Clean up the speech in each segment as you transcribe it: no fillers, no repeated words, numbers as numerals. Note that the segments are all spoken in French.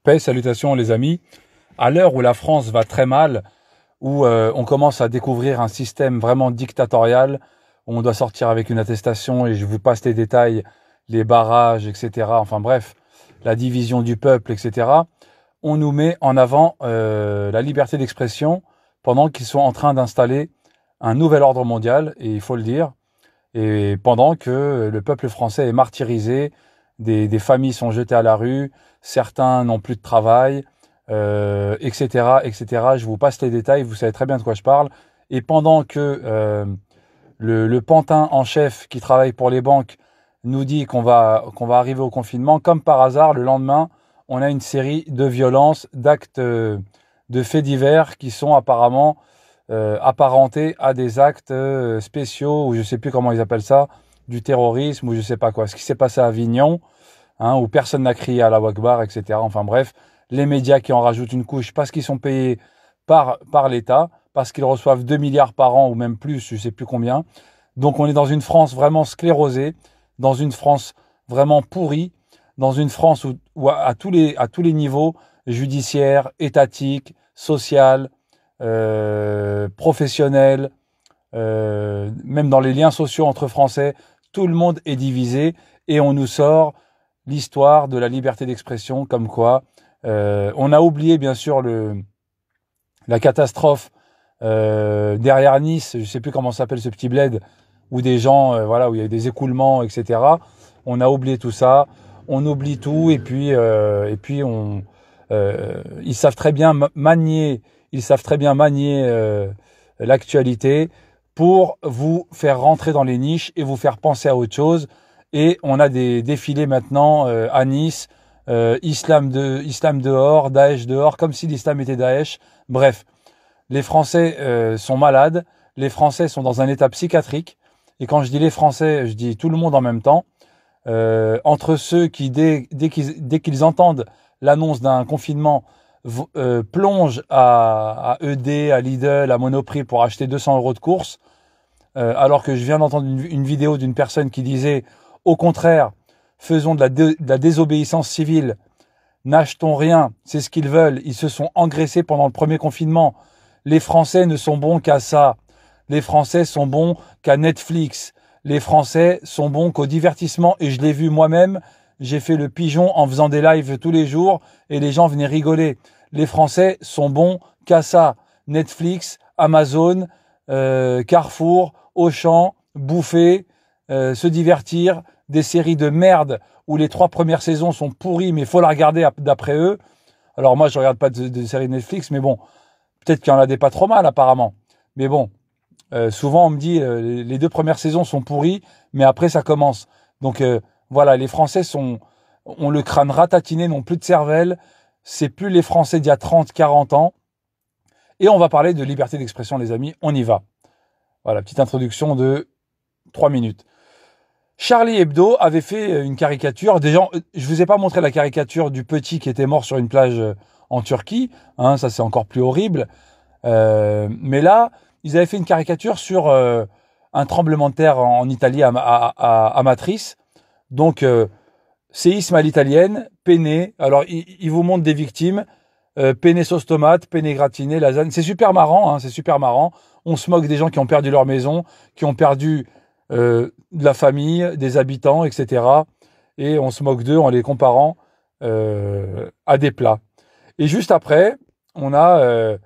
Paix, salutations les amis. À l'heure où la France va très mal, où on commence à découvrir un système vraiment dictatorial, où on doit sortir avec une attestation, et je vous passe les détails, les barrages, etc. Enfin bref, la division du peuple, etc. On nous met en avant la liberté d'expression pendant qu'ils sont en train d'installer un nouvel ordre mondial, et il faut le dire, et pendant que le peuple français est martyrisé, des familles sont jetées à la rue, certains n'ont plus de travail, etc., etc. Je vous passe les détails, vous savez très bien de quoi je parle. Et pendant que le pantin en chef qui travaille pour les banques nous dit qu'on va arriver au confinement, comme par hasard, le lendemain, on a une série de violences, d'actes, de faits divers qui sont apparemment apparentés à des actes spéciaux, ou je sais plus comment ils appellent ça, du terrorisme, ou je sais pas quoi. Ce qui s'est passé à Avignon, où personne n'a crié à la Akbar, etc. Enfin bref, les médias qui en rajoutent une couche parce qu'ils sont payés par l'État, parce qu'ils reçoivent 2 milliards par an, ou même plus, je sais plus combien. Donc on est dans une France vraiment sclérosée, dans une France vraiment pourrie, dans une France où à tous les niveaux, judiciaire, étatique, social, professionnel, même dans les liens sociaux entre Français, tout le monde est divisé, et on nous sort l'histoire de la liberté d'expression, comme quoi on a oublié bien sûr la catastrophe derrière Nice, je sais plus comment s'appelle ce petit bled, où des gens, voilà, où il y a eu des écoulements, etc. On a oublié tout ça, on oublie tout, et puis ils savent très bien manier, l'actualité pour vous faire rentrer dans les niches et vous faire penser à autre chose. Et on a des défilés maintenant à Nice, islam dehors, Daesh dehors, comme si l'islam était Daesh. Bref, les Français sont malades, les Français sont dans un état psychiatrique. Et quand je dis les Français, je dis tout le monde en même temps. Entre ceux qui, dès qu'ils entendent l'annonce d'un confinement, plongent à ED, à Lidl, à Monoprix pour acheter 200 € de courses, alors que je viens d'entendre une vidéo d'une personne qui disait au contraire, faisons de la désobéissance civile, n'achetons rien, c'est ce qu'ils veulent, ils se sont engraissés pendant le premier confinement. Les Français ne sont bons qu'à ça, les Français sont bons qu'à Netflix, les Français sont bons qu'au divertissement, et je l'ai vu moi-même, j'ai fait le pigeon en faisant des lives tous les jours et les gens venaient rigoler. Les Français sont bons qu'à ça, Netflix, Amazon, Carrefour, Auchan, bouffer, se divertir, des séries de merde où les 3 premières saisons sont pourries, mais il faut la regarder d'après eux. Alors moi, je regarde pas de séries Netflix, mais bon, peut-être qu'il y en a des pas trop mal apparemment. Mais bon, souvent on me dit les 2 premières saisons sont pourries, mais après ça commence. Donc voilà, les Français ont le crâne ratatiné, n'ont plus de cervelle. C'est plus les Français d'il y a 30, 40 ans. Et on va parler de liberté d'expression, les amis. On y va. Voilà, petite introduction de 3 minutes. Charlie Hebdo avait fait une caricature. Déjà, je vous ai pas montré la caricature du petit qui était mort sur une plage en Turquie. Ça, c'est encore plus horrible. Mais là, ils avaient fait une caricature sur un tremblement de terre en Italie à Matrice. Donc, séisme à l'italienne, penne. Alors, ils vous montrent des victimes. Penne sauce tomate, penne gratiné, lasagne. C'est super marrant, c'est super marrant. On se moque des gens qui ont perdu leur maison, qui ont perdu de la famille, des habitants, etc. Et on se moque d'eux en les comparant à des plats. Et juste après, on a...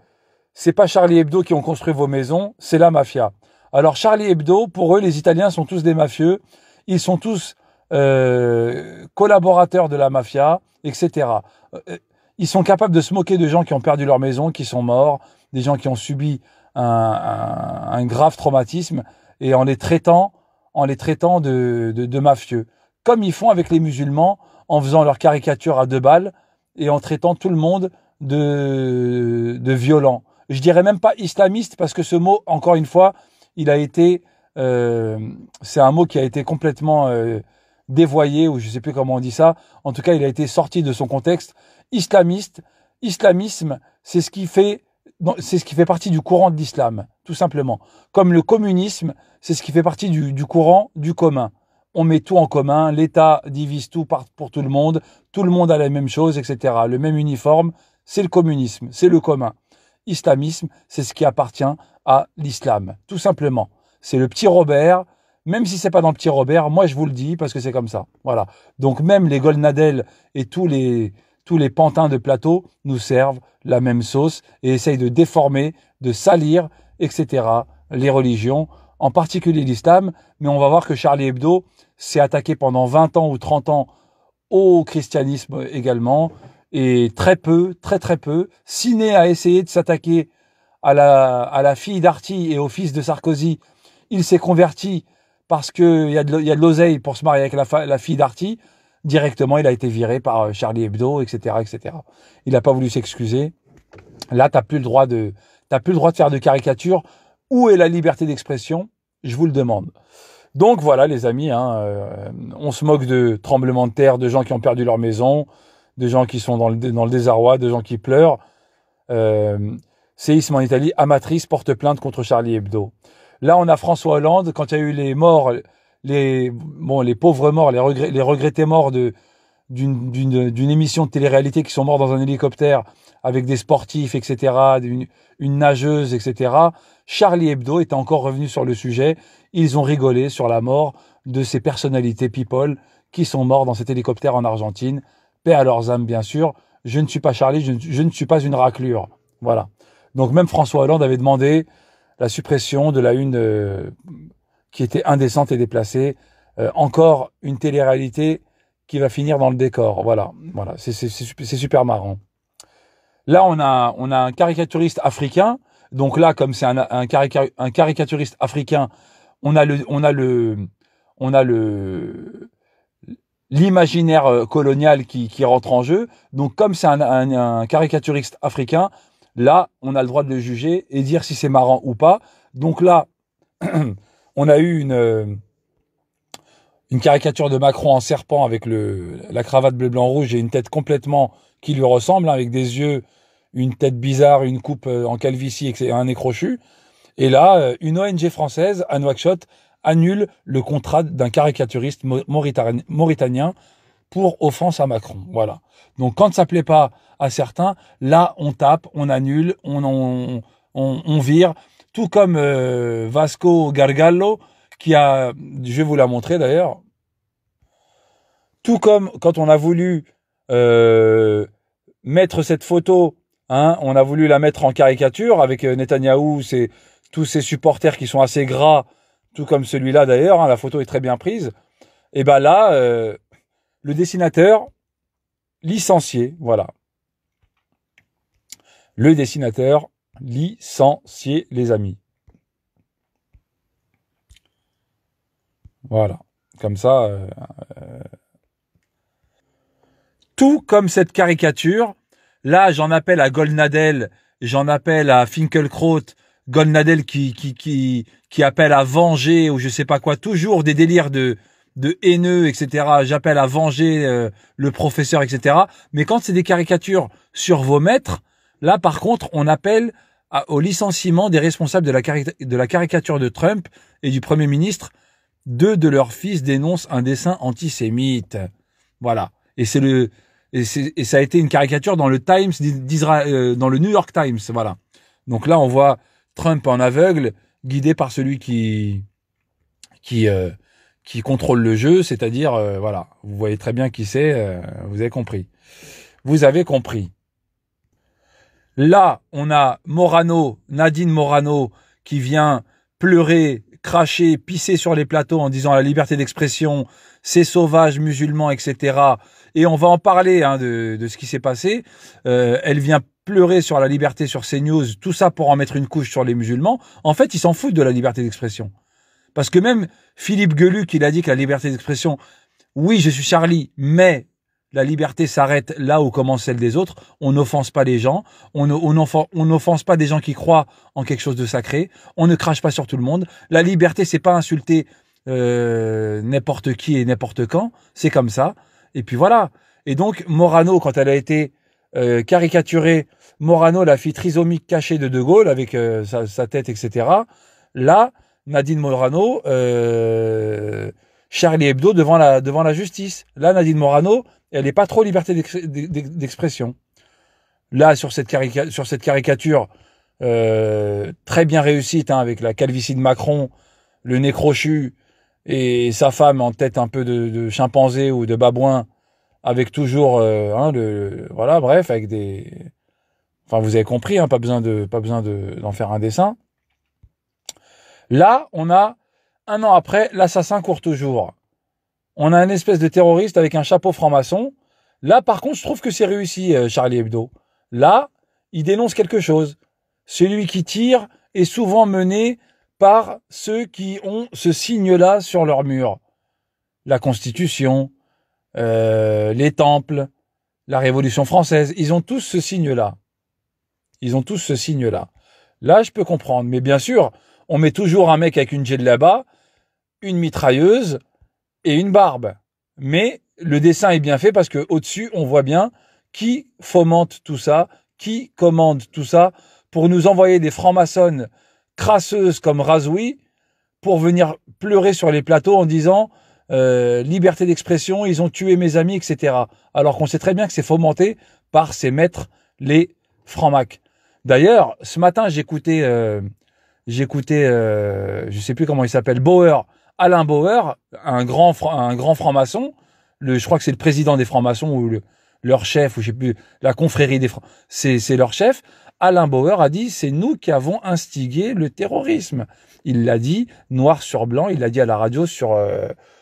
c'est pas Charlie Hebdo qui ont construit vos maisons, c'est la mafia. Alors Charlie Hebdo, pour eux, les Italiens sont tous des mafieux. Ils sont tous collaborateurs de la mafia, etc. Ils sont capables de se moquer de gens qui ont perdu leur maison, qui sont morts, des gens qui ont subi un grave traumatisme, et en les traitant de mafieux. Comme ils font avec les musulmans, en faisant leur caricature à 2 balles, et en traitant tout le monde de violents. Je dirais même pas islamiste, parce que ce mot, encore une fois, il a été... c'est un mot qui a été complètement dévoyé, ou je sais plus comment on dit ça. En tout cas, il a été sorti de son contexte. Islamisme, c'est ce qui fait partie du courant de l'islam, tout simplement. Comme le communisme, c'est ce qui fait partie du courant du commun. on met tout en commun, l'État divise tout pour tout le monde a la même chose, etc. Le même uniforme, c'est le communisme, c'est le commun. Islamisme, c'est ce qui appartient à l'islam, tout simplement. C'est le petit Robert, même si c'est pas dans le petit Robert, moi je vous le dis parce que c'est comme ça. Voilà. Donc même les Golnadel et tous les pantins de plateau nous servent la même sauce et essayent de déformer, de salir, etc. les religions, en particulier l'islam. Mais on va voir que Charlie Hebdo s'est attaqué pendant 20 ans ou 30 ans au christianisme également, et très peu, très peu. Siné a essayé de s'attaquer à la fille d'Arty et au fils de Sarkozy. Il s'est converti parce qu'il y a de l'oseille pour se marier avec la fille d'Arty. Directement, il a été viré par Charlie Hebdo, etc., etc. Il n'a pas voulu s'excuser. Là, t'as plus le droit de faire de caricature. Où est la liberté d'expression? Je vous le demande. Donc voilà les amis, on se moque de tremblements de terre, de gens qui ont perdu leur maison, de gens qui sont dans le désarroi, de gens qui pleurent. Séisme en Italie, Amatrice porte plainte contre Charlie Hebdo. Là on a François Hollande, quand il y a eu les morts, les pauvres morts, les regrettés morts d'une émission de télé-réalité qui sont morts dans un hélicoptère avec des sportifs, etc., une nageuse, etc. Charlie Hebdo était encore revenu sur le sujet. Ils ont rigolé sur la mort de ces personnalités people qui sont morts dans cet hélicoptère en Argentine. Paix à leurs âmes, bien sûr. Je ne suis pas Charlie, je ne suis pas une raclure. Voilà. Donc même François Hollande avait demandé la suppression de la une qui était indécente et déplacée. Encore une télé-réalité qui va finir dans le décor. Voilà. C'est super marrant. Là, on a un caricaturiste africain. Donc là, comme c'est un caricaturiste africain, on a l'imaginaire colonial qui rentre en jeu. Donc comme c'est un caricaturiste africain, là, on a le droit de le juger et dire si c'est marrant ou pas. Donc là, on a eu une caricature de Macron en serpent avec la cravate bleu, blanc, rouge et une tête complètement qui lui ressemble, avec des yeux, une tête bizarre, une coupe en calvitie et un nez crochu. Et là, une ONG française, à Nouakchott, annule le contrat d'un caricaturiste mauritanien pour offense à Macron. Voilà. Donc quand ça plaît pas à certains, là on tape, on annule, on vire. Tout comme Vasco Gargallo, qui a, je vais vous la montrer d'ailleurs, tout comme quand on a voulu mettre cette photo, on a voulu la mettre en caricature avec Netanyahou, tous ses supporters qui sont assez gras, tout comme celui-là d'ailleurs, la photo est très bien prise. Et ben là, le dessinateur licencié, voilà. Le dessinateur licencié, les amis. Voilà, comme ça. Tout comme cette caricature, là j'en appelle à Golnadel, j'en appelle à Finkelkraut, Golnadel qui appelle à venger ou je sais pas quoi, toujours des délires de haineux, etc. J'appelle à venger le professeur, etc. Mais quand c'est des caricatures sur vos maîtres, là par contre on appelle au licenciement des responsables de la caricature de Trump et du Premier ministre. Deux de leurs fils dénoncent un dessin antisémite. Voilà. Et ça a été une caricature dans le Times d'Israël, dans le New York Times. Voilà. Donc là, on voit Trump en aveugle, guidé par celui qui contrôle le jeu, c'est-à-dire, voilà. Vous voyez très bien qui c'est, vous avez compris. Vous avez compris. Là, on a Nadine Morano, qui vient pleurer, cracher, pisser sur les plateaux en disant la liberté d'expression, c'est sauvage, musulman, etc. Et on va en parler de ce qui s'est passé. Elle vient pleurer sur la liberté sur CNews, tout ça pour en mettre une couche sur les musulmans. En fait, ils s'en foutent de la liberté d'expression. Parce que même Philippe Geluc, il a dit que la liberté d'expression, oui, je suis Charlie, mais la liberté s'arrête là où commence celle des autres. On n'offense pas les gens. On n'offense pas des gens qui croient en quelque chose de sacré. On ne crache pas sur tout le monde. La liberté, c'est pas insulter n'importe qui et n'importe quand. C'est comme ça. Et puis voilà. Et donc, Morano, quand elle a été caricaturée, Morano, la fille trisomique cachée de Gaulle, avec sa tête, etc. Là, Nadine Morano Charlie Hebdo devant la justice. Là, Nadine Morano, elle n'est pas trop liberté d'expression. Là, sur cette caricature très bien réussite, hein, avec la calvitie de Macron, le nez crochu et sa femme en tête un peu de chimpanzé ou de babouin, avec toujours, voilà, bref, avec des... Enfin, vous avez compris, hein, pas besoin d'en faire un dessin. Là, on a, un an après, l'assassin court toujours. On a une espèce de terroriste avec un chapeau franc-maçon. Là, par contre, je trouve que c'est réussi, Charlie Hebdo. Là, il dénonce quelque chose. Celui qui tire est souvent mené par ceux qui ont ce signe-là sur leur mur. La Constitution, les temples, la Révolution française, ils ont tous ce signe-là. Ils ont tous ce signe-là. Là, je peux comprendre. Mais bien sûr, on met toujours un mec avec une djellaba, une mitrailleuse et une barbe. Mais le dessin est bien fait parce que au-dessus, on voit bien qui fomente tout ça, qui commande tout ça pour nous envoyer des francs-maçonnes crasseuses comme Razoui pour venir pleurer sur les plateaux en disant liberté d'expression, ils ont tué mes amis, etc. Alors qu'on sait très bien que c'est fomenté par ces maîtres, les francs-macs. D'ailleurs, ce matin, j'écoutais, je sais plus comment il s'appelle, Bauer, Alain Bauer, un grand franc-maçon. Je crois que c'est le président des francs-maçons ou leur chef, ou je sais plus, la confrérie des francs. C'est leur chef. Alain Bauer a dit, c'est nous qui avons instigé le terrorisme. Il l'a dit noir sur blanc. Il l'a dit à la radio sur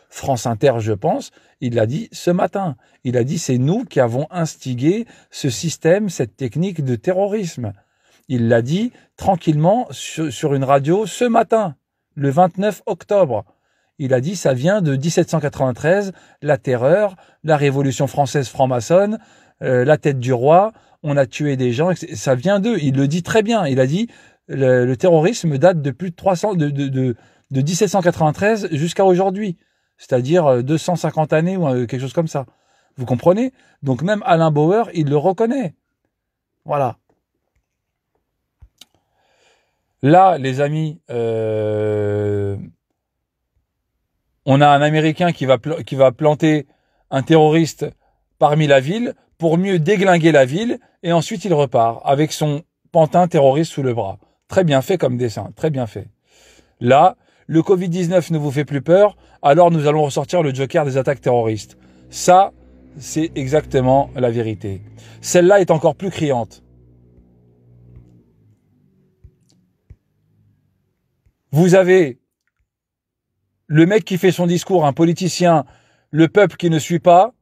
France Inter, je pense. Il l'a dit ce matin. Il a dit, c'est nous qui avons instigé ce système, cette technique de terrorisme. Il l'a dit tranquillement sur une radio ce matin, le 29 octobre. Il a dit, ça vient de 1793, la terreur, la Révolution française franc-maçonne, la tête du roi, on a tué des gens, ça vient d'eux. Il le dit très bien. Il a dit, le terrorisme date de plus de 300, de 1793 jusqu'à aujourd'hui. C'est-à-dire 250 années ou quelque chose comme ça. Vous comprenez? Donc même Alain Bauer, il le reconnaît. Voilà. Là, les amis, on a un Américain qui va planter un terroriste parmi la ville pour mieux déglinguer la ville et ensuite il repart avec son pantin terroriste sous le bras. Très bien fait comme dessin, très bien fait. Là, le Covid-19 ne vous fait plus peur, alors nous allons ressortir le Joker des attaques terroristes. Ça, c'est exactement la vérité. Celle-là est encore plus criante. Vous avez le mec qui fait son discours, un politicien, le peuple qui ne suit pas.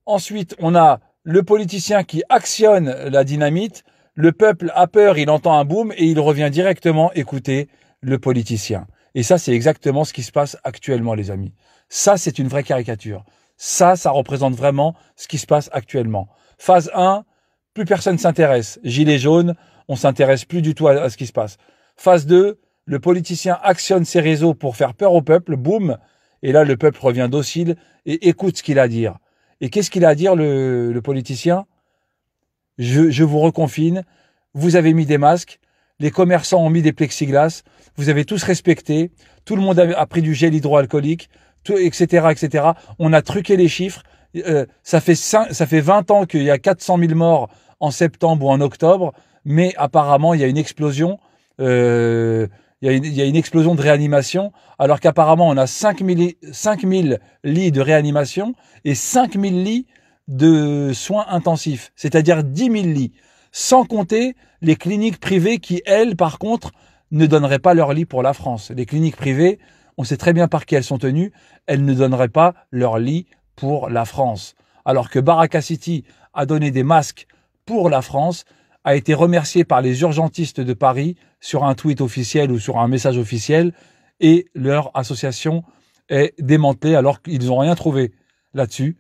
Ensuite, on a le politicien qui actionne la dynamite. Le peuple a peur, il entend un boom et il revient directement écouter le politicien. Et ça, c'est exactement ce qui se passe actuellement, les amis. Ça, c'est une vraie caricature. Ça représente vraiment ce qui se passe actuellement. Phase 1, plus personne s'intéresse. Gilets jaunes, on s'intéresse plus du tout à ce qui se passe. Phase 2, le politicien actionne ses réseaux pour faire peur au peuple, boum, et là le peuple revient docile et écoute ce qu'il a à dire. Et qu'est-ce qu'il a à dire le politicien? Je vous reconfine, vous avez mis des masques, les commerçants ont mis des plexiglas, vous avez tous respecté, tout le monde a pris du gel hydroalcoolique, etc., etc. On a truqué les chiffres, ça fait 20 ans qu'il y a 400 000 morts en septembre ou en octobre, mais apparemment il y a une explosion, il y a une explosion de réanimation, alors qu'apparemment on a 5000 lits de réanimation et 5000 lits de soins intensifs, c'est-à-dire 10 000 lits, sans compter les cliniques privées qui, elles, par contre, ne donneraient pas leur lit pour la France. Les cliniques privées, on sait très bien par qui elles sont tenues, elles ne donneraient pas leur lit pour la France. Alors que Baraka City a donné des masques pour la France, a été remercié par les urgentistes de Paris sur un tweet officiel ou sur un message officiel, et leur association est démantelée alors qu'ils n'ont rien trouvé là-dessus.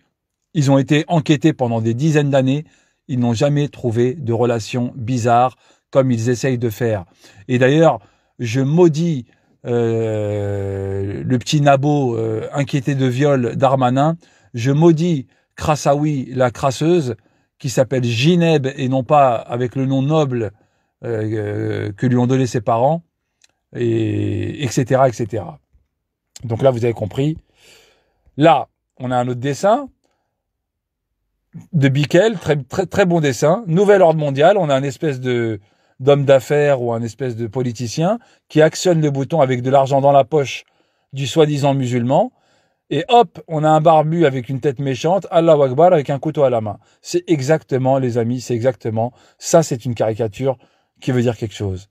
Ils ont été enquêtés pendant des dizaines d'années, ils n'ont jamais trouvé de relation bizarre comme ils essayent de faire. Et d'ailleurs, je maudis le petit nabo inquiété de viol Darmanin, je maudis Krassaoui, la crasseuse, qui s'appelle Gineb et non pas avec le nom noble que lui ont donné ses parents, et etc., etc. Donc là, vous avez compris. Là, on a un autre dessin de Bickel, très bon dessin. Nouvel ordre mondial, on a un espèce d'homme d'affaires ou un espèce de politicien qui actionne le bouton avec de l'argent dans la poche du soi-disant musulman. Et hop, on a un barbu avec une tête méchante, Allahu Akbar, avec un couteau à la main. C'est exactement, les amis, c'est exactement. Ça, c'est une caricature qui veut dire quelque chose.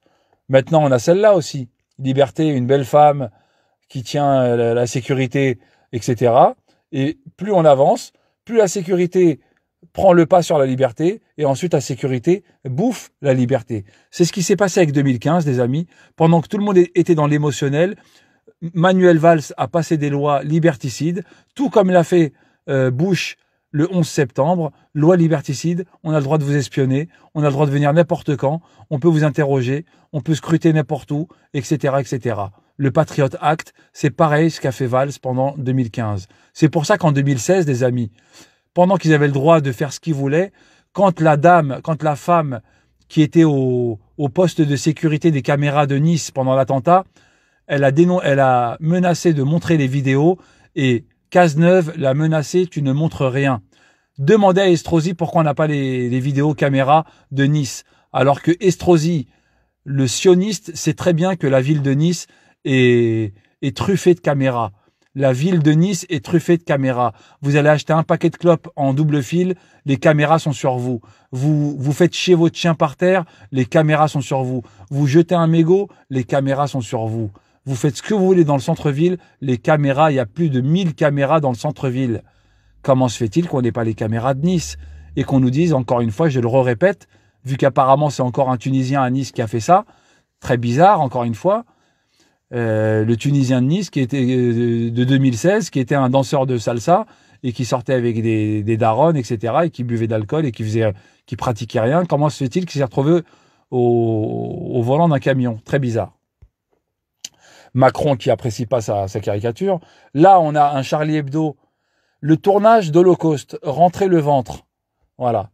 Maintenant, on a celle-là aussi. Liberté, une belle femme qui tient la sécurité, etc. Et plus on avance, plus la sécurité prend le pas sur la liberté, et ensuite la sécurité bouffe la liberté. C'est ce qui s'est passé avec 2015, les amis. Pendant que tout le monde était dans l'émotionnel, Manuel Valls a passé des lois liberticides, tout comme l'a fait Bush le 11 septembre. Loi liberticide, on a le droit de vous espionner, on a le droit de venir n'importe quand, on peut vous interroger, on peut scruter n'importe où, etc., etc. Le Patriot Act, c'est pareil ce qu'a fait Valls pendant 2015. C'est pour ça qu'en 2016, les amis, pendant qu'ils avaient le droit de faire ce qu'ils voulaient, quand la femme qui était au poste de sécurité des caméras de Nice pendant l'attentat, elle a menacé de montrer les vidéos et Cazeneuve l'a menacé, tu ne montres rien. Demandez à Estrosi pourquoi on n'a pas les vidéos caméras de Nice. Alors que Estrosi, le sioniste, sait très bien que la ville de Nice est truffée de caméras. La ville de Nice est truffée de caméras. Vous allez acheter un paquet de clopes en double fil, les caméras sont sur vous. Vous faites chier votre chien par terre, les caméras sont sur vous. Vous jetez un mégot, les caméras sont sur vous. Vous faites ce que vous voulez dans le centre-ville, les caméras, il y a plus de 1000 caméras dans le centre-ville. Comment se fait-il qu'on n'ait pas les caméras de Nice? Et qu'on nous dise, encore une fois, je le répète, vu qu'apparemment c'est encore un Tunisien à Nice qui a fait ça, très bizarre, encore une fois, le Tunisien de Nice qui était de 2016, qui était un danseur de salsa et qui sortait avec des darons, etc., et qui buvait d'alcool et qui pratiquait rien. Comment se fait-il qu'il s'est retrouvé au volant d'un camion? Très bizarre. Macron qui apprécie pas sa caricature. Là, on a un Charlie Hebdo, le tournage d'Holocauste, rentrer le ventre. Voilà.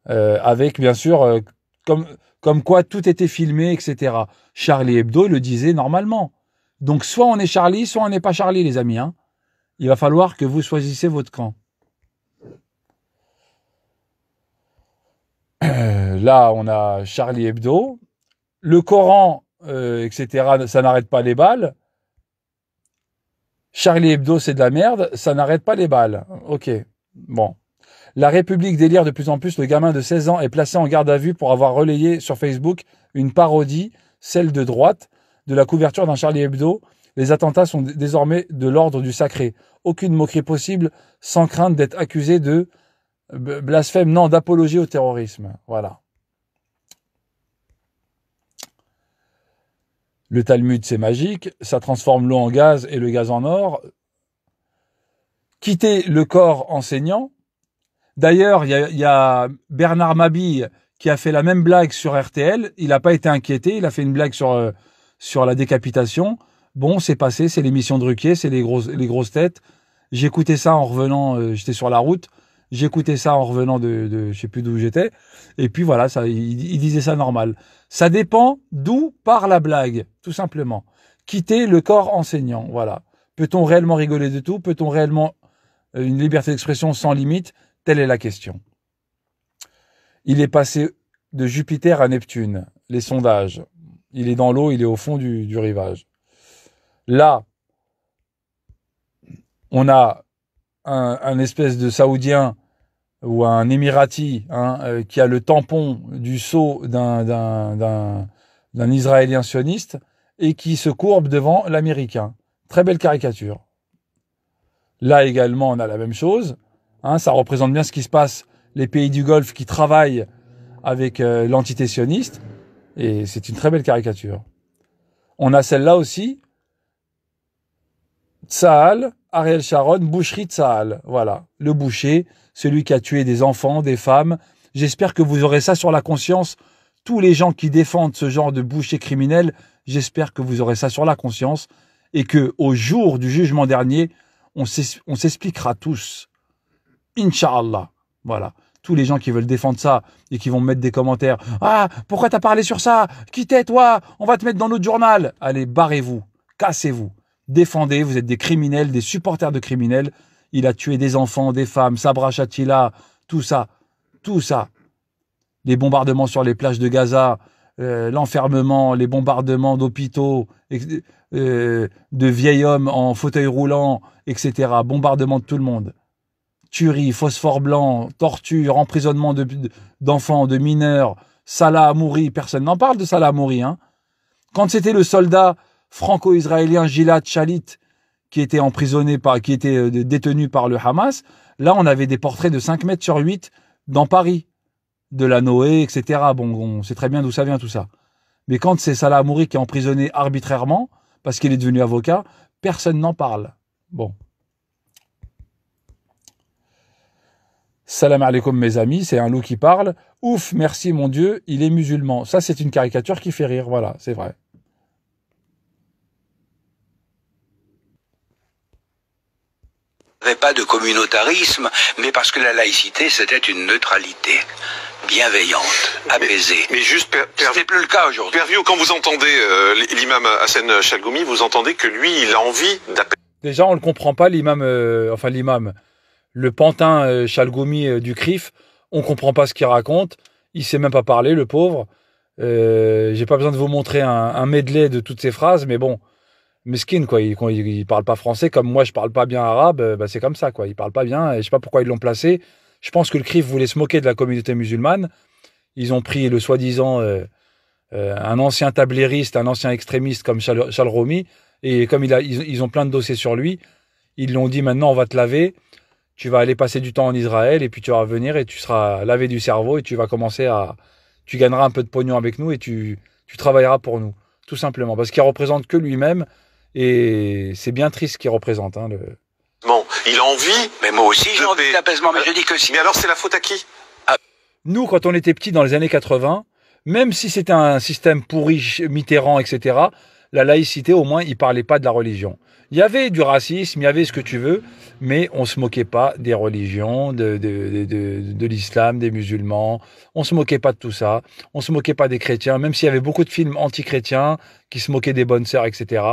Avec, bien sûr, comme quoi tout était filmé, etc. Charlie Hebdo le disait normalement. Donc, soit on est Charlie, soit on n'est pas Charlie, les amis. Hein. Il va falloir que vous choisissez votre camp. Là, on a Charlie Hebdo. Le Coran, etc., ça n'arrête pas les balles. Charlie Hebdo, c'est de la merde, ça n'arrête pas les balles. Ok, bon. La République délire de plus en plus. Le gamin de 16 ans est placé en garde à vue pour avoir relayé sur Facebook une parodie, celle de droite, de la couverture d'un Charlie Hebdo. Les attentats sont désormais de l'ordre du sacré. Aucune moquerie possible, sans crainte d'être accusé de blasphème, non, d'apologie au terrorisme. Voilà. Le Talmud, c'est magique, ça transforme l'eau en gaz et le gaz en or. Quitter le corps enseignant. D'ailleurs, il y a Bernard Mabille qui a fait la même blague sur RTL. Il n'a pas été inquiété, il a fait une blague sur la décapitation. Bon, c'est passé, c'est l'émission de Ruquier, c'est les grosses têtes. J'écoutais ça en revenant, j'étais sur la route. J'écoutais ça en revenant de je sais plus d'où j'étais. Et puis voilà, il disait ça normal. Ça dépend d'où part la blague, tout simplement. Quitter le corps enseignant, voilà. Peut-on réellement rigoler de tout? Peut-on réellement une liberté d'expression sans limite? Telle est la question. Il est passé de Jupiter à Neptune, les sondages. Il est dans l'eau, il est au fond du rivage. Là, on a un espèce de Saoudien ou un Émirati qui a le tampon du sceau d'un Israélien sioniste et qui se courbe devant l'Américain. Très belle caricature. Là également, on a la même chose. Ça représente bien ce qui se passe, les pays du Golfe qui travaillent avec l'entité sioniste. Et c'est une très belle caricature. On a celle-là aussi. Tsahal, Ariel Sharon, boucherie Tsahal. Voilà, le boucher, celui qui a tué des enfants, des femmes. J'espère que vous aurez ça sur la conscience. Tous les gens qui défendent ce genre de boucher criminel, j'espère que vous aurez ça sur la conscience et que au jour du jugement dernier, on s'expliquera tous. Inch'Allah. Voilà. Tous les gens qui veulent défendre ça et qui vont mettre des commentaires. Ah, pourquoi t'as parlé sur ça? Qui t'es, toi? On va te mettre dans notre journal. Allez, barrez-vous. Cassez-vous. Défendez, vous êtes des criminels, des supporters de criminels. Il a tué des enfants, des femmes, Sabra Shatila, tout ça, tout ça. Les bombardements sur les plages de Gaza, l'enfermement, les bombardements d'hôpitaux, de vieils hommes en fauteuil roulant, etc. Bombardement de tout le monde. Tuerie, phosphore blanc, torture, emprisonnement d'enfants, de mineurs, Salah Hamouri, personne n'en parle de Salah Hamouri. Hein. Quand c'était le soldat franco-israélien Gilad Shalit qui était emprisonné, qui était détenu par le Hamas, là on avait des portraits de 5 mètres sur 8 dans Paris, de la Noé, etc. Bon, on sait très bien d'où ça vient tout ça. Mais quand c'est Salah Hamouri qui est emprisonné arbitrairement, parce qu'il est devenu avocat, personne n'en parle. Bon. Salam alaikum mes amis, c'est un loup qui parle. Ouf, merci mon Dieu, il est musulman. Ça c'est une caricature qui fait rire, voilà, c'est vrai. Il n'y avait pas de communautarisme, mais parce que la laïcité c'était une neutralité bienveillante, apaisée. Mais juste, c'est plus le cas aujourd'hui. Père Vieux, quand vous entendez l'imam Hassan Chalgoumi, vous entendez que lui, il a envie d'apaiser. Déjà, on ne comprend pas l'imam, le pantin Chalgoumi du CRIF, on ne comprend pas ce qu'il raconte, il ne sait même pas parler, le pauvre. J'ai pas besoin de vous montrer un medley de toutes ces phrases, mais bon, mesquine, quoi, il parle pas français, comme moi je parle pas bien arabe, c'est comme ça, quoi, il parle pas bien, et je sais pas pourquoi ils l'ont placé. Je pense que le CRIF voulait se moquer de la communauté musulmane. Ils ont pris le soi-disant un ancien tablériste, un ancien extrémiste comme Chalromi, et comme ils ont plein de dossiers sur lui, ils l'ont dit maintenant on va te laver, tu vas aller passer du temps en Israël, et puis tu vas revenir et tu seras lavé du cerveau, et tu vas commencer tu gagneras un peu de pognon avec nous, et tu travailleras pour nous, tout simplement, parce qu'il représente que lui-même, et c'est bien triste ce qu'il représente, hein, Bon, il a envie. Mais moi aussi j'ai envie d'apaisement, mais je dis que si. Mais alors c'est la faute à qui? Nous, quand on était petits dans les années 80, même si c'était un système pourri, Mitterrand, etc., la laïcité, au moins, il parlait pas de la religion. Il y avait du racisme, il y avait ce que tu veux, mais on se moquait pas des religions, de l'islam, des musulmans. On se moquait pas de tout ça. On se moquait pas des chrétiens, même s'il y avait beaucoup de films anti-chrétiens qui se moquaient des bonnes sœurs, etc.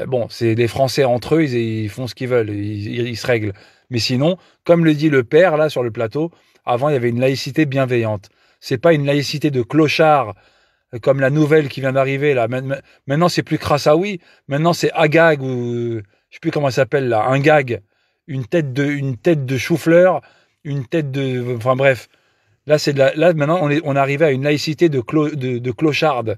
Bon, c'est les Français entre eux, ils font ce qu'ils veulent, ils se règlent. Mais sinon, comme le dit le père là sur le plateau, avant il y avait une laïcité bienveillante. C'est pas une laïcité de clochard comme la nouvelle qui vient d'arriver là. Maintenant c'est plus Krassaoui, maintenant c'est Agag ou je sais plus comment ça s'appelle là, un gag, une tête de chou-fleur, enfin bref. Là maintenant on est arrivé à une laïcité de clocharde,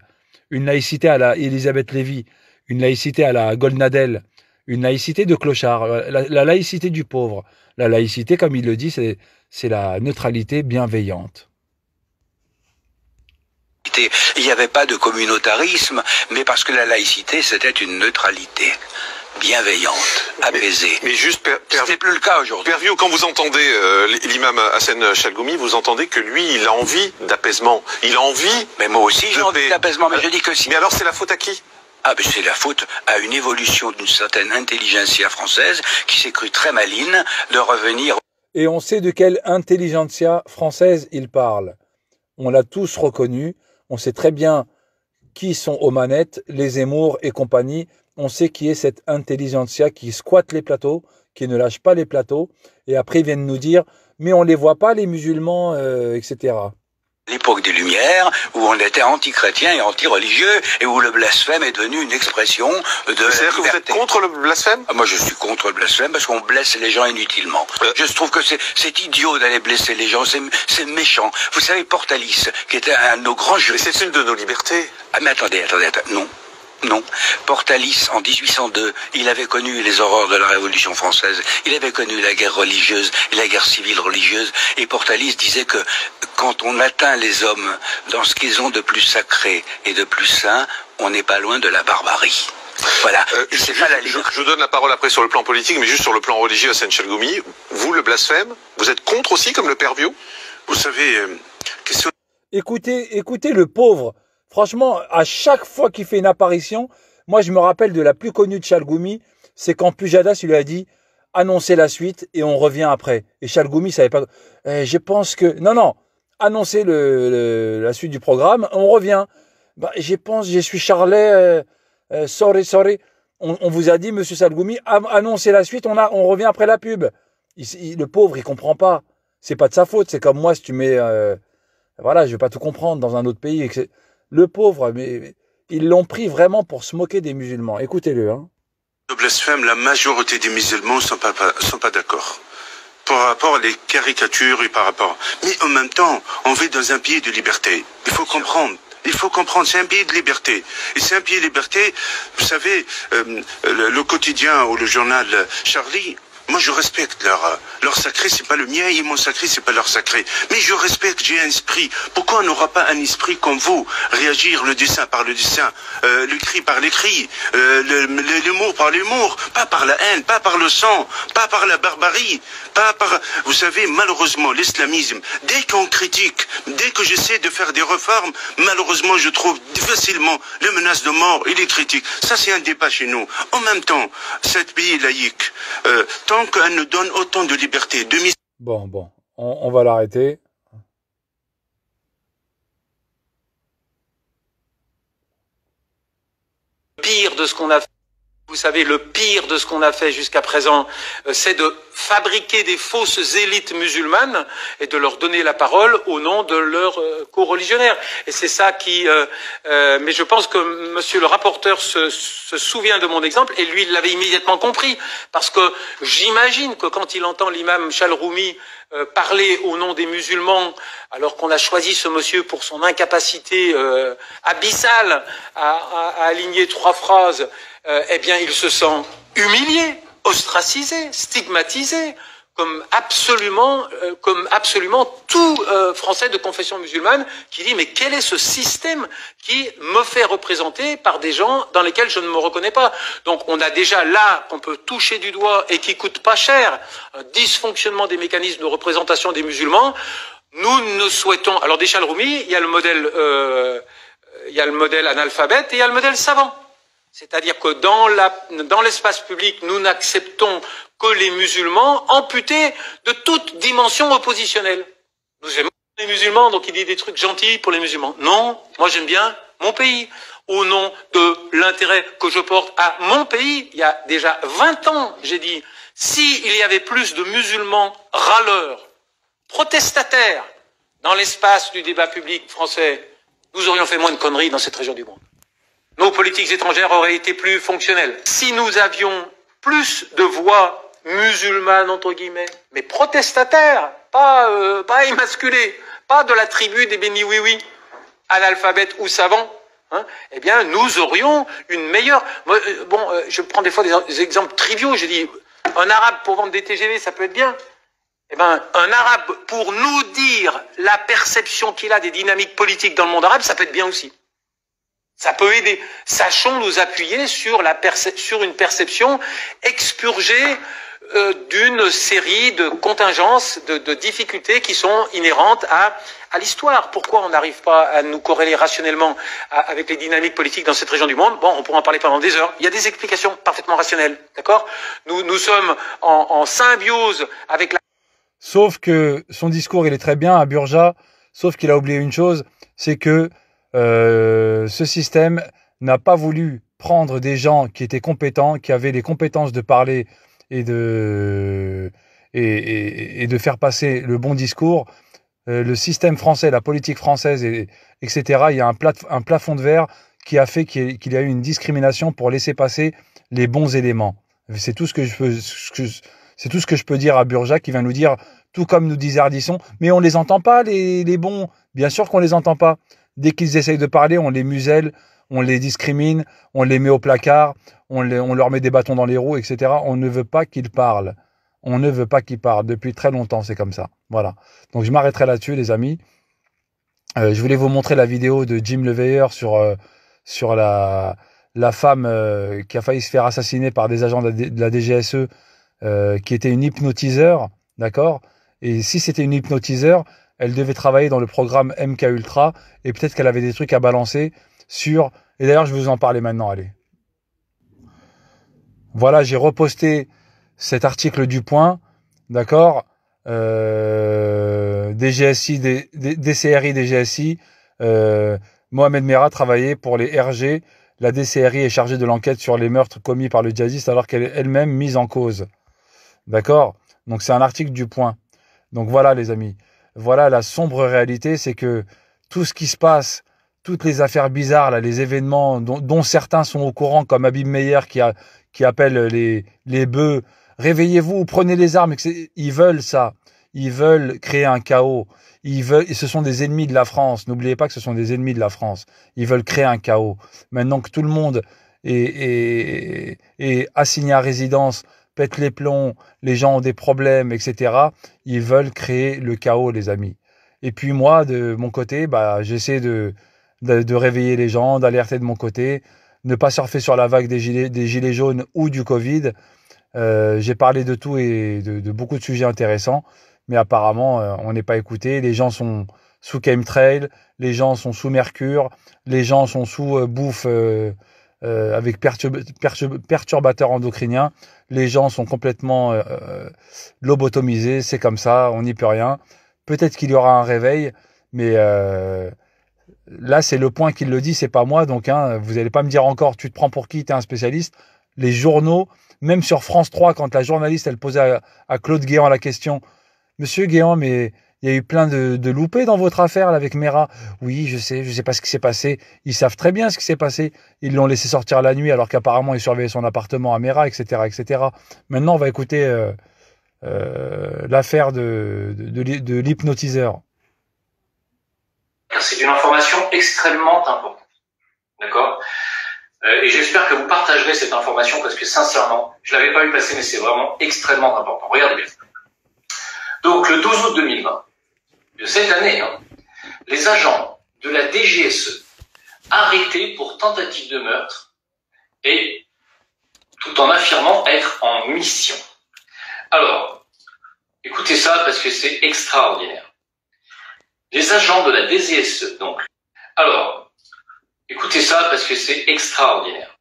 une laïcité à la Elisabeth Lévy. Une laïcité à la Goldnadel, une laïcité de clochard, la laïcité du pauvre. La laïcité, comme il le dit, c'est la neutralité bienveillante. Il n'y avait pas de communautarisme, mais parce que la laïcité c'était une neutralité bienveillante, apaisée. Mais juste, c'est plus le cas aujourd'hui. Père Vieux, quand vous entendez l'imam Hassan Chalgoumi, vous entendez que lui, il a envie d'apaisement. Il a envie. Mais moi aussi j'ai envie d'apaisement, mais je dis que si. Mais alors c'est la faute à qui? C'est la faute à une évolution d'une certaine intelligentsia française qui s'est crue très maligne de revenir. Et on sait de quelle intelligentsia française il parle. On l'a tous reconnu. On sait très bien qui sont aux manettes, les Zemmour et compagnie. On sait qui est cette intelligentsia qui squatte les plateaux, qui ne lâche pas les plateaux. Et après, ils viennent nous dire, mais on les voit pas, les musulmans, etc. L'époque des Lumières, où on était anti-chrétien et anti-religieux, et où le blasphème est devenu une expression de C'est-à-dire que vous êtes contre le blasphème? Moi, je suis contre le blasphème parce qu'on blesse les gens inutilement. Je trouve que c'est idiot d'aller blesser les gens, c'est méchant. Vous savez, Portalis, qui était un de nos grands juristes... Mais c'est une de nos libertés. Mais attendez, non. Portalis, en 1802, il avait connu les horreurs de la Révolution française, il avait connu la guerre religieuse et la guerre civile religieuse, et Portalis disait que quand on atteint les hommes dans ce qu'ils ont de plus sacré et de plus saint, on n'est pas loin de la barbarie. Voilà. Je donne la parole après sur le plan politique, mais juste sur le plan religieux à Hassan Chalgoumi, vous, le blasphème, vous êtes contre aussi, comme le père Vieux? Vous savez, question... Écoutez le pauvre. Franchement, à chaque fois qu'il fait une apparition, moi je me rappelle de la plus connue de Chalgoumi, c'est quand Pujadas il lui a dit annoncez la suite et on revient après. Et Chalgoumi savait pas. Je pense que non, annoncez la suite du programme, on revient. Je suis Charlet, sorry. On vous a dit, monsieur Salgoumi, annoncez la suite, on revient après la pub. Le pauvre, il comprend pas. C'est pas de sa faute, c'est comme moi, si tu mets... voilà, je vais pas tout comprendre dans un autre pays. Le pauvre, mais ils l'ont pris vraiment pour se moquer des musulmans. Écoutez-le. Hein. Le blasphème, la majorité des musulmans sont pas d'accord. Par rapport à les caricatures et par rapport... Mais en même temps, on vit dans un pays de liberté. Il faut comprendre. Il faut comprendre, c'est un pays de liberté. Et c'est un pays de liberté, vous savez, le quotidien ou le journal Charlie... Moi, je respecte leur sacré, c'est pas le mien, et mon sacré, c'est pas leur sacré. Mais je respecte, j'ai un esprit. Pourquoi on n'aura pas un esprit comme vous? Réagir le dessin par le dessin, le cri par les cris, l'humour par l'humour, pas par la haine, pas par le sang, pas par la barbarie, pas par... Vous savez, malheureusement, l'islamisme, dès qu'on critique, dès que j'essaie de faire des réformes, malheureusement, je trouve facilement les menaces de mort et les critiques. Ça, c'est un débat chez nous. En même temps, cet pays laïque, tant qu'elle nous donne autant de liberté, Bon, on va l'arrêter. Pire de ce qu'on a fait. Vous savez, le pire de ce qu'on a fait jusqu'à présent, c'est de fabriquer des fausses élites musulmanes et de leur donner la parole au nom de leurs co-religionnaires. Et c'est ça qui... mais je pense que monsieur le rapporteur se souvient de mon exemple, et lui, il l'avait immédiatement compris. Parce que j'imagine que quand il entend l'imam Chalroumi parler au nom des musulmans, alors qu'on a choisi ce monsieur pour son incapacité abyssale à aligner 3 phrases, eh bien, il se sent humilié, ostracisé, stigmatisé, comme absolument tout Français de confession musulmane qui dit mais quel est ce système qui me fait représenter par des gens dans lesquels je ne me reconnais pas. Donc on a déjà là qu'on peut toucher du doigt et qui coûte pas cher un dysfonctionnement des mécanismes de représentation des musulmans. Nous ne souhaitons, alors des Chalroumi, il y a le modèle analphabète et il y a le modèle savant. C'est-à-dire que dans l'espace public, nous n'acceptons que les musulmans amputés de toute dimension oppositionnelle. Nous aimons les musulmans, donc il dit des trucs gentils pour les musulmans. Non, moi j'aime bien mon pays. Au nom de l'intérêt que je porte à mon pays, il y a déjà 20 ans, j'ai dit, s'il y avait plus de musulmans râleurs, protestataires, dans l'espace du débat public français, nous aurions fait moins de conneries dans cette région du monde. Nos politiques étrangères auraient été plus fonctionnelles. Si nous avions plus de voix musulmanes, entre guillemets, mais protestataires, pas émasculées, pas de la tribu des bénis oui-oui, analphabètes ou savants, hein, eh bien, nous aurions une meilleure... je prends des fois des exemples triviaux. J'ai dit, un arabe pour vendre des TGV, ça peut être bien. Eh ben, un arabe pour nous dire la perception qu'il a des dynamiques politiques dans le monde arabe, ça peut être bien aussi. Ça peut aider. Sachons nous appuyer sur une perception expurgée d'une série de contingences, de difficultés qui sont inhérentes à l'histoire. Pourquoi on n'arrive pas à nous corréler rationnellement avec les dynamiques politiques dans cette région du monde? Bon, on pourra en parler pendant des heures. Il y a des explications parfaitement rationnelles, d'accord? Nous sommes en symbiose avec la... Sauf que son discours, il est très bien à Burja, sauf qu'il a oublié une chose, c'est que ce système n'a pas voulu prendre des gens qui étaient compétents, qui avaient les compétences de parler et de faire passer le bon discours. Le système français, la politique française, etc., il y a un plafond de verre qui a fait qu'il y a eu une discrimination pour laisser passer les bons éléments. C'est tout ce que je peux dire à Burja, qui vient nous dire, tout comme nous disait Ardisson, mais on les entend pas, les bons. Bien sûr qu'on les entend pas. Dès qu'ils essayent de parler, on les muselle, on les discrimine, on les met au placard, on leur met des bâtons dans les roues, etc. On ne veut pas qu'ils parlent. On ne veut pas qu'ils parlent. Depuis très longtemps, c'est comme ça. Voilà. Donc je m'arrêterai là-dessus, les amis. Je voulais vous montrer la vidéo de Jim LeVeilleur sur la femme qui a failli se faire assassiner par des agents de la DGSE, qui était une hypnotiseur, d'accord? Et si c'était une hypnotiseur, elle devait travailler dans le programme MK Ultra, et peut-être qu'elle avait des trucs à balancer sur... Et d'ailleurs, je vais vous en parler maintenant, allez. Voilà, j'ai reposté cet article du Point, d'accord, DGSI, DCRI, DGSI, Mohamed Merah travaillait pour les RG, la DCRI est chargée de l'enquête sur les meurtres commis par le djihadiste alors qu'elle est elle-même mise en cause. D'accord? Donc c'est un article du Point. Donc voilà les amis. Voilà la sombre réalité, c'est que tout ce qui se passe, toutes les affaires bizarres, là, les événements dont certains sont au courant, comme Habib Meyer qui appelle les bœufs, réveillez-vous, prenez les armes. Ils veulent ça. Ils veulent créer un chaos. Ce sont des ennemis de la France. N'oubliez pas que ce sont des ennemis de la France. Ils veulent créer un chaos. Maintenant que tout le monde est assigné à résidence, pète les plombs, les gens ont des problèmes, etc. Ils veulent créer le chaos, les amis. Et puis moi, de mon côté, j'essaie de réveiller les gens, d'alerter de mon côté, ne pas surfer sur la vague des gilets jaunes ou du Covid. J'ai parlé de tout et de beaucoup de sujets intéressants, mais apparemment, on n'est pas écouté. Les gens sont sous chemtrail, les gens sont sous mercure, les gens sont sous bouffe avec perturbateurs endocriniens. Les gens sont complètement lobotomisés, c'est comme ça, on n'y peut rien. Peut-être qu'il y aura un réveil, mais là, c'est le Point qui le dit, c'est pas moi. Donc, vous n'allez pas me dire encore, tu te prends pour qui, tu es un spécialiste. Les journaux, même sur France 3, quand la journaliste, elle posait à Claude Guéant la question, Monsieur Guéant, mais il y a eu plein de loupés dans votre affaire là, avec Mera. Oui, je sais pas ce qui s'est passé. Ils savent très bien ce qui s'est passé. Ils l'ont laissé sortir la nuit alors qu'apparemment il surveillait son appartement à Mera, etc., etc. Maintenant, on va écouter l'affaire de l'hypnotiseur. C'est une information extrêmement importante. D'accord ? Et j'espère que vous partagerez cette information parce que sincèrement, je ne l'avais pas vu passer, mais c'est vraiment extrêmement important. Regardez bien. Donc, le 12 août 2020, de cette année, les agents de la DGSE arrêtés pour tentative de meurtre et tout en affirmant être en mission. Alors, écoutez ça parce que c'est extraordinaire. Les agents de la DGSE, donc. Alors, écoutez ça parce que c'est extraordinaire.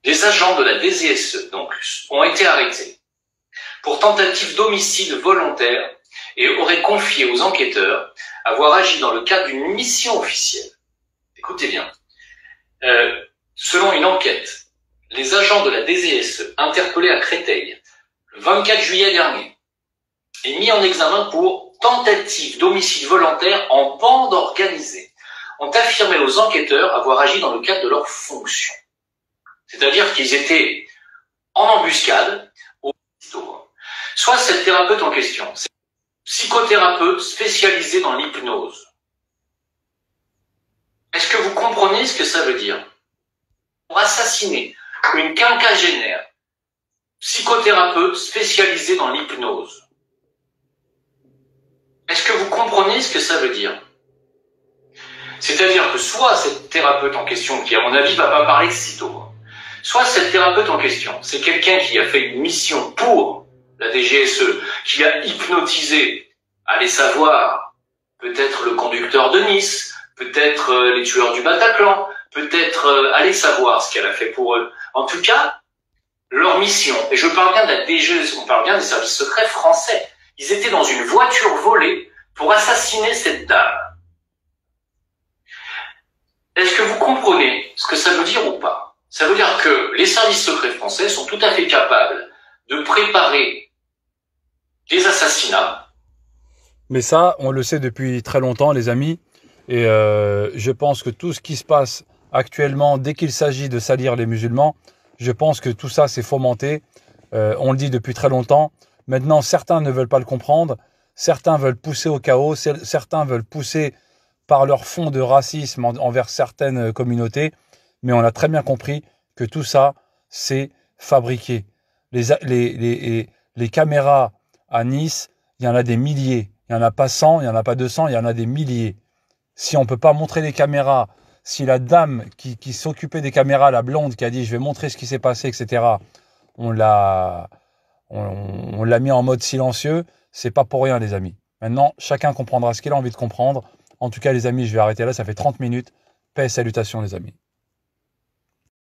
Les agents de la DGSE, donc, ont été arrêtés pour tentative d'homicide volontaire et auraient confié aux enquêteurs avoir agi dans le cadre d'une mission officielle. Écoutez bien. Selon une enquête, les agents de la DGSE interpellés à Créteil le 24 juillet dernier et mis en examen pour tentative d'homicide volontaire en bande organisée ont affirmé aux enquêteurs avoir agi dans le cadre de leurs fonctions. C'est-à-dire qu'ils étaient en embuscade au soit cette thérapeute en question, c'est un psychothérapeute spécialisé dans l'hypnose. Est-ce que vous comprenez ce que ça veut dire? Pour assassiner une quinquagénaire, psychothérapeute spécialisé dans l'hypnose. Est-ce que vous comprenez ce que ça veut dire? C'est-à-dire que soit cette thérapeute en question, qui à mon avis va pas parler de sitôt, soit cette thérapeute en question, c'est quelqu'un qui a fait une mission pour la DGSE, qui a hypnotisé, allez savoir, peut-être le conducteur de Nice, peut-être les tueurs du Bataclan, peut-être, allez savoir ce qu'elle a fait pour eux. En tout cas, leur mission, et je parle bien de la DGSE, on parle bien des services secrets français, ils étaient dans une voiture volée pour assassiner cette dame. Est-ce que vous comprenez ce que ça veut dire ou pas? Ça veut dire que les services secrets français sont tout à fait capables de préparer des assassinats. Mais ça, on le sait depuis très longtemps, les amis. Et je pense que tout ce qui se passe actuellement, dès qu'il s'agit de salir les musulmans, je pense que tout ça, c'est fomenté. On le dit depuis très longtemps. Maintenant, certains ne veulent pas le comprendre. Certains veulent pousser au chaos. Certains veulent pousser par leur fond de racisme envers certaines communautés. Mais on a très bien compris que tout ça, c'est fabriqué. Les caméras à Nice, il y en a des milliers. Il n'y en a pas 100, il n'y en a pas 200, il y en a des milliers. Si on ne peut pas montrer les caméras, si la dame qui s'occupait des caméras, la blonde, qui a dit « je vais montrer ce qui s'est passé », etc., on l'a mis en mode silencieux, c'est pas pour rien, les amis. Maintenant, chacun comprendra ce qu'il a envie de comprendre. En tout cas, les amis, je vais arrêter là, ça fait 30 minutes. Paix et salutations, les amis.